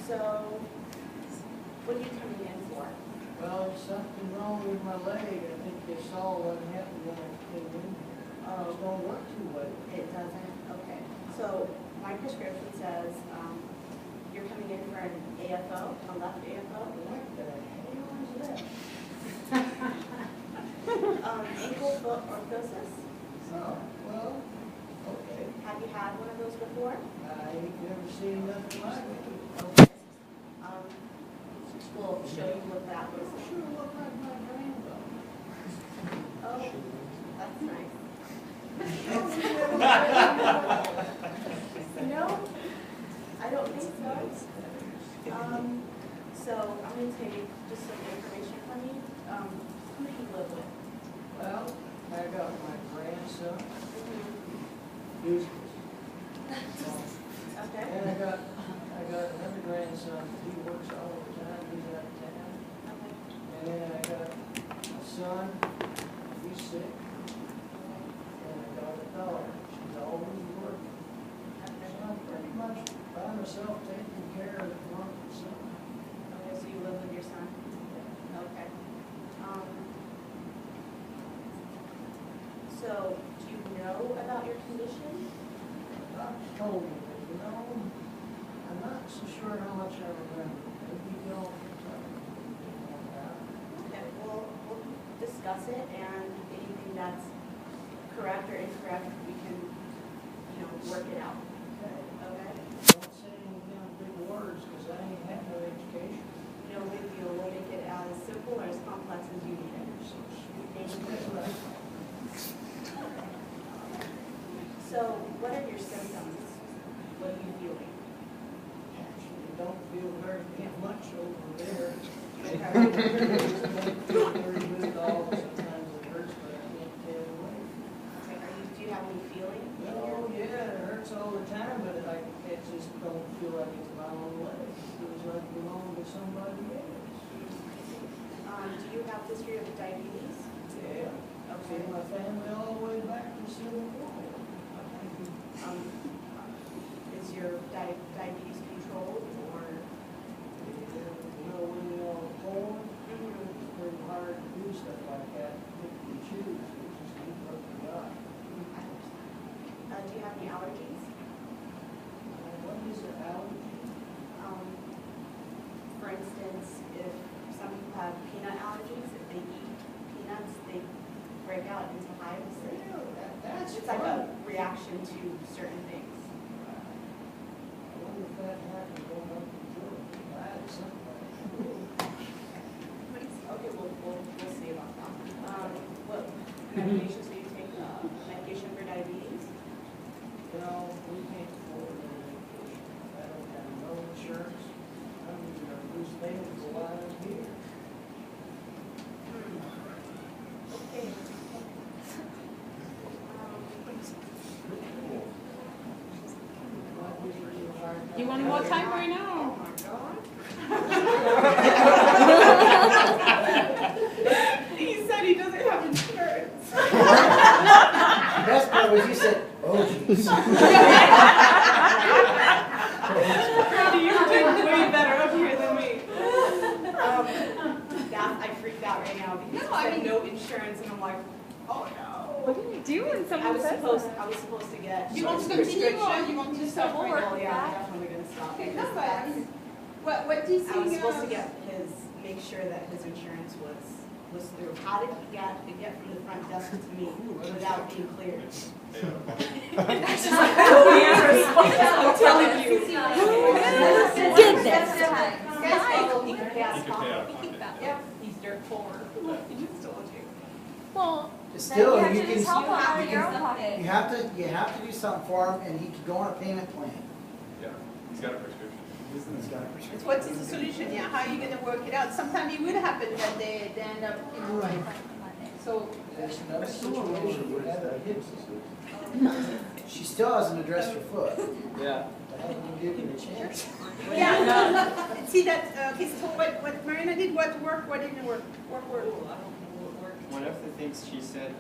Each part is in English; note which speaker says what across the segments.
Speaker 1: So, what are you coming in for?
Speaker 2: Well, something wrong with my leg. I think they saw what happened when I came in here. It don't work too well.
Speaker 1: It doesn't? Okay. So, my prescription says you're coming in for an AFO, a left AFO.
Speaker 2: What the hell is that?
Speaker 1: Ankle foot orthosis.
Speaker 2: Oh, well, okay.
Speaker 1: Have you had one of those before?
Speaker 2: I ain't never seen nothing like it.
Speaker 1: Okay. We'll show you what that was.
Speaker 2: Sure look like my granddaughter.
Speaker 1: Oh, that's nice. No, I don't think so. So I'm going to take just some information from you. Who do you live with?
Speaker 2: Well, I got my grandson. He's
Speaker 1: Okay.
Speaker 2: and I got another grandson. He works all the time. He's out of town.
Speaker 1: Okay.
Speaker 2: And then I got a son. He's sick. And I got a daughter. She's always working.
Speaker 1: Okay.
Speaker 2: So I'm pretty much by myself taking care of one son.
Speaker 1: Okay, so you live with your son? Okay. So, do you know about your condition?
Speaker 2: The doctor told me, but you know, I'm not so sure how much I remember. Maybe you don't.
Speaker 1: Okay, we'll discuss it, and anything that's correct or incorrect, we can, work it out.
Speaker 2: Okay.
Speaker 1: Okay?
Speaker 2: Don't say any big words, because I ain't had no education.
Speaker 1: No big deal. We'll make it as simple or as complex as you need it.
Speaker 2: So sweet.
Speaker 1: Thank you. So, what are your symptoms? What are you feeling?
Speaker 2: Actually, don't feel very much over there.
Speaker 1: Okay.
Speaker 2: Very good dog. Sometimes it hurts, but I can't get away.
Speaker 1: Okay, do you have any feeling?
Speaker 2: Oh, yeah, it hurts all the time, but it just don't feel like it's my own leg. It feels like it belongs to somebody else.
Speaker 1: Do you have history of diabetes?
Speaker 2: Yeah.
Speaker 1: Okay.
Speaker 2: My family all the way back to Civil War.
Speaker 1: Is your diabetes controlled, or?
Speaker 2: You know, when you're on a pole, it's pretty hard to do stuff like that. Pick and choose. You just keep what you got.
Speaker 1: I understand. Do you have any allergies?
Speaker 2: What is an allergy?
Speaker 1: For instance, if some people have peanut allergies, if they eat peanuts, they break out into hives.
Speaker 2: That's
Speaker 1: It's like a reaction to certain things.
Speaker 2: I wonder if that happened going up in Georgia. I had something.
Speaker 1: Okay, we'll see about that. What medications do you take? Medication for diabetes?
Speaker 2: You know, we can't afford any medication. I don't have no insurance. I'm going to lose payments while I'm here.
Speaker 1: Okay.
Speaker 3: You want more time right now?
Speaker 1: Oh my God. He said he doesn't have insurance.
Speaker 4: The best part was you said, oh jeez.
Speaker 1: You're doing way better up here than me. I freaked out right now because I had no insurance, and I'm like, oh no.
Speaker 3: What do you do when
Speaker 1: I
Speaker 3: someone
Speaker 1: was
Speaker 3: says
Speaker 1: supposed
Speaker 3: that?
Speaker 1: to get.
Speaker 5: You want to continue or you want to stop?
Speaker 1: Oh yeah, I'm definitely gonna stop.
Speaker 5: Okay,
Speaker 1: because
Speaker 5: that's fine. What do you
Speaker 1: I was
Speaker 5: think?
Speaker 1: supposed to make sure that his insurance was through. How did he get from the front desk to me without being cleared? That's just like, I'm telling you.
Speaker 3: Did this.
Speaker 1: He could pay us coffee.
Speaker 5: Yeah.
Speaker 1: He's dirt poor. He just told you.
Speaker 3: Well,
Speaker 4: Still,
Speaker 3: then
Speaker 4: you
Speaker 3: have to
Speaker 4: can,
Speaker 3: just help him out of your own pocket.
Speaker 4: you have to do something for him, and he can go on a payment plan.
Speaker 6: Yeah, he's got a prescription.
Speaker 4: He's got a prescription.
Speaker 5: What is the solution? Yeah, how are you going to work it out? Sometimes it will happen that they end up, so.
Speaker 2: There's another situation. You have a hip.
Speaker 4: She still hasn't addressed her foot.
Speaker 6: Yeah.
Speaker 2: I haven't given a chance.
Speaker 5: Yeah, see that, okay, so what Marina did, what worked, what didn't work?
Speaker 7: One of the things she said,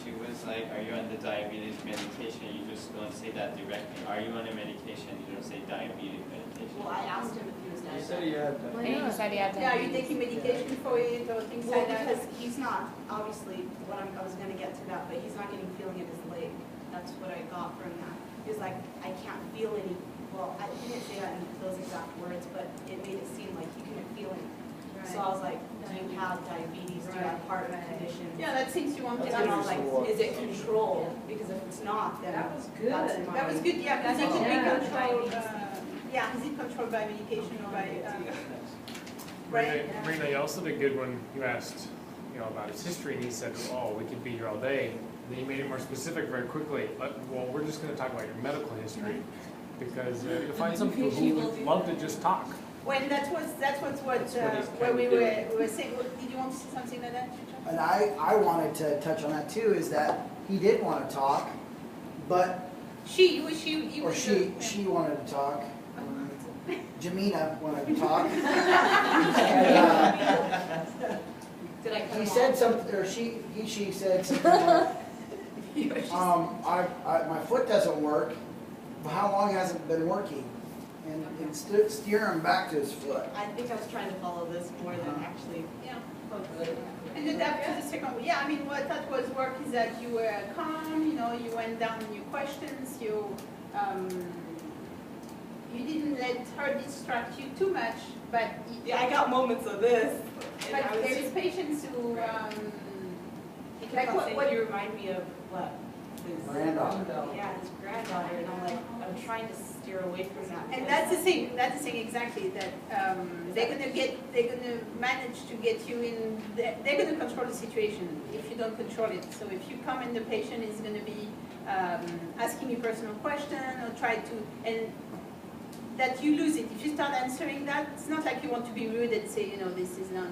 Speaker 7: she was like, are you on the diabetes medication? You just don't say that directly. Are you on a medication? You don't say diabetes medication.
Speaker 1: Well, I asked him if he was diabetic.
Speaker 7: said he had.
Speaker 3: Why
Speaker 8: And he
Speaker 3: not?
Speaker 8: said he had
Speaker 5: Yeah, are you
Speaker 8: diabetes.
Speaker 5: taking medication for it or things
Speaker 1: Well,
Speaker 5: like that?
Speaker 1: because he's not, obviously, I was gonna get to that, but he's not getting feeling in his leg. That's what I got from that. He's like, I can't feel any, well, I didn't say that in those exact words, but it made it seem like he couldn't feel it. So I was like, do you have diabetes, do you have heart condition?
Speaker 5: Yeah, that seems you want to
Speaker 1: And then I was
Speaker 5: know.
Speaker 1: like, is it controlled? Because if it's not, then
Speaker 2: That was good.
Speaker 1: that's in my.
Speaker 5: That was good, yeah, because it could be
Speaker 3: Yeah.
Speaker 5: controlled, yeah, is it controlled by medication or by, right?
Speaker 9: Marina, you also did good when you asked, about his history, and he said, oh, we could be here all day. Then you made it more specific very quickly. Well, we're just gonna talk about your medical history, because you'll find some people who would love to just talk.
Speaker 5: When that's what
Speaker 7: That's what he's
Speaker 5: where we
Speaker 7: kinda
Speaker 5: were saying, did you want to say something like that, Chicho?
Speaker 4: And I wanted to touch on that too, is that he did want to talk, but,
Speaker 5: She
Speaker 4: or she wanted to talk. Jamina wanted to talk. And,
Speaker 1: Did I cut
Speaker 4: he
Speaker 1: him
Speaker 4: said
Speaker 1: off?
Speaker 4: something, or she said something like, my foot doesn't work, but how long has it been working? And steer him back to his foot.
Speaker 1: I think I was trying to follow this more than actually.
Speaker 5: Yeah. And then after the second, yeah, I mean, what that was work is that you were calm, you went down on your questions, you didn't let her distract you too much, but.
Speaker 1: Yeah, I got moments of this. And I
Speaker 5: But
Speaker 1: was
Speaker 5: there is
Speaker 1: just,
Speaker 5: patients who,
Speaker 1: he
Speaker 5: like
Speaker 1: kept on saying,
Speaker 5: what-
Speaker 1: you remind me of what? His
Speaker 4: Granddaughter.
Speaker 1: Yeah, his granddaughter, and I'm like, I'm trying to steer away from that.
Speaker 5: and
Speaker 1: because-
Speaker 5: that's the thing exactly, that they're gonna manage to get you in, they're gonna control the situation if you don't control it. So if you come and the patient is gonna be asking you personal question or try to, and that you lose it. If you start answering that, it's not like you want to be rude and say, this is not.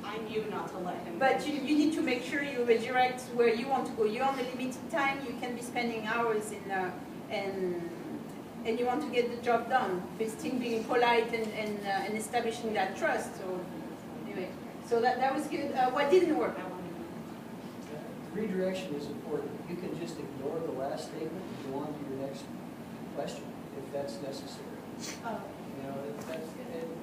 Speaker 1: I knew not to let him.
Speaker 5: But you need to make sure you redirect where you want to go. You're on a limited time, you can be spending hours and you want to get the job done, but still being polite and establishing that trust. So anyway, so that was good. What didn't work?
Speaker 2: Redirection is important. You can just ignore the last statement and go on to your next question, if that's necessary.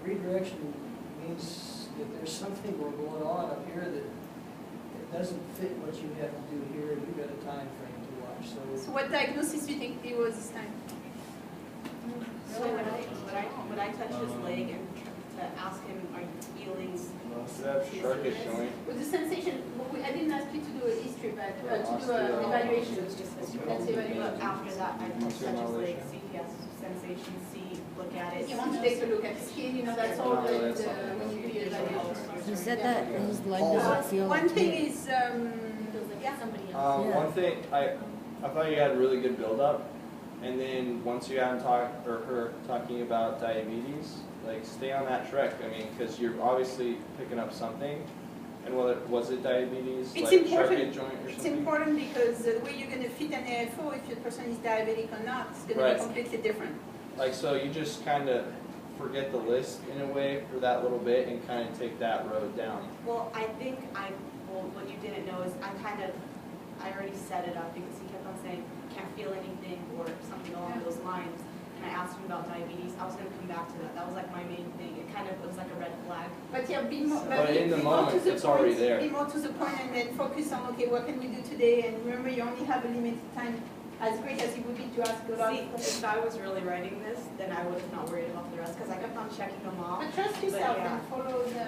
Speaker 2: Redirection means that there's something going on up here that it doesn't fit what you have to do here, and you've got a time frame to watch.
Speaker 5: So what diagnosis do you think it was this time?
Speaker 1: So when I touch his leg and to ask him, are you feeling?
Speaker 6: Sharkish joint.
Speaker 5: With the sensation, I didn't ask you to do a history, but to do an
Speaker 1: It
Speaker 5: evaluation.
Speaker 1: was just his
Speaker 5: That's the evaluation.
Speaker 1: But after that, I touch his leg, see if he has sensation, look at it.
Speaker 5: You want to take a look at the skin, that's all that when you do your evaluation.
Speaker 3: He said that his leg doesn't feel
Speaker 5: One
Speaker 3: like
Speaker 5: thing
Speaker 3: it.
Speaker 5: is, yeah.
Speaker 3: Yeah.
Speaker 6: One thing, I thought you had a really good build-up, and then once you got him her talking about diabetes, like stay on that track. I mean, because you're obviously picking up something, and was it diabetes,
Speaker 5: It's
Speaker 6: like
Speaker 5: important.
Speaker 6: Charcot joint or
Speaker 5: It's
Speaker 6: something?
Speaker 5: important because the way you're going to fit an AFO, if your person is diabetic or not, it's going to
Speaker 6: Right.
Speaker 5: be completely different.
Speaker 6: Like, so you just kind of forget the list in a way for that little bit and kind of take that road down.
Speaker 1: Well, I think what you didn't know is I already set it up because he kept on saying, can't feel anything or something along those lines. And I asked him about diabetes. I was going to come back to that. That was like my main thing. It was like a red flag.
Speaker 5: But yeah, be more,
Speaker 6: But in the
Speaker 5: be more to
Speaker 6: moment,
Speaker 5: the
Speaker 6: it's
Speaker 5: point,
Speaker 6: already there.
Speaker 5: Be more to the point and then focus on, okay, what can we do today? And remember, you only have a limited time. As great as it would be to ask a lot
Speaker 1: See,
Speaker 5: of questions.
Speaker 1: if I was really writing this, then I would have not worried about the rest because I kept on checking them off.
Speaker 5: But trust yourself
Speaker 1: yeah.
Speaker 5: and follow the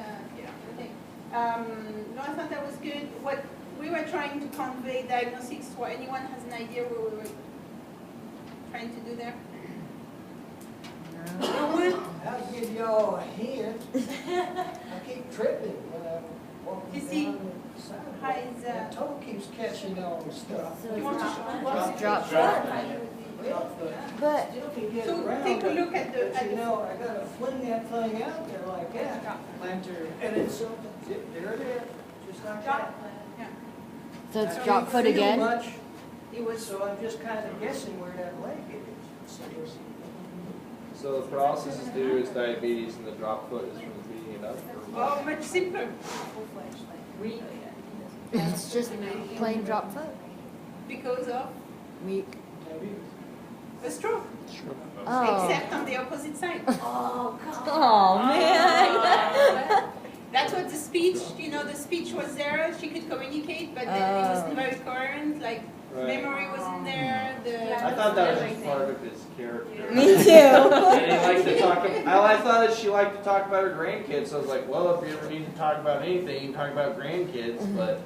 Speaker 5: thing. No, I thought that was good. What we were trying to convey diagnostics, what anyone has an idea what we were trying to do there? No one?
Speaker 2: I'll give y'all a hint. I keep tripping when I'm walking
Speaker 5: You see,
Speaker 2: down the sidewalk.
Speaker 5: how is,
Speaker 2: My toe keeps catching on stuff.
Speaker 3: So
Speaker 5: You want to
Speaker 3: it's
Speaker 5: drop
Speaker 3: drop
Speaker 2: You
Speaker 3: But
Speaker 2: can get
Speaker 5: So
Speaker 2: around
Speaker 5: take a
Speaker 2: it,
Speaker 5: look at the-
Speaker 2: but you know, I gotta fling that thing out there like that. And it's something, there it is, just like that.
Speaker 5: Yeah.
Speaker 3: so
Speaker 2: I
Speaker 3: it's
Speaker 2: don't
Speaker 3: drop foot
Speaker 2: feel
Speaker 3: again.
Speaker 2: much,
Speaker 5: It was,
Speaker 2: so I'm just kind of guessing where that leg is.
Speaker 6: So the paralysis is due to diabetes, and the drop foot is from beating it up. Or
Speaker 5: oh, much simpler.
Speaker 3: It's just plain drop foot.
Speaker 5: Because of
Speaker 3: Weak.
Speaker 5: a stroke,
Speaker 3: Oh.
Speaker 5: except on the opposite side.
Speaker 3: Oh, man.
Speaker 5: speech, the speech was there, she could communicate, but then it wasn't very coherent, like
Speaker 6: Right.
Speaker 5: memory wasn't there,
Speaker 6: I thought that was just part of his character.
Speaker 3: Me too.
Speaker 6: And he liked to talk. I thought that she liked to talk about her grandkids. So I was like, well, if you ever need to talk about anything, you can talk about grandkids. But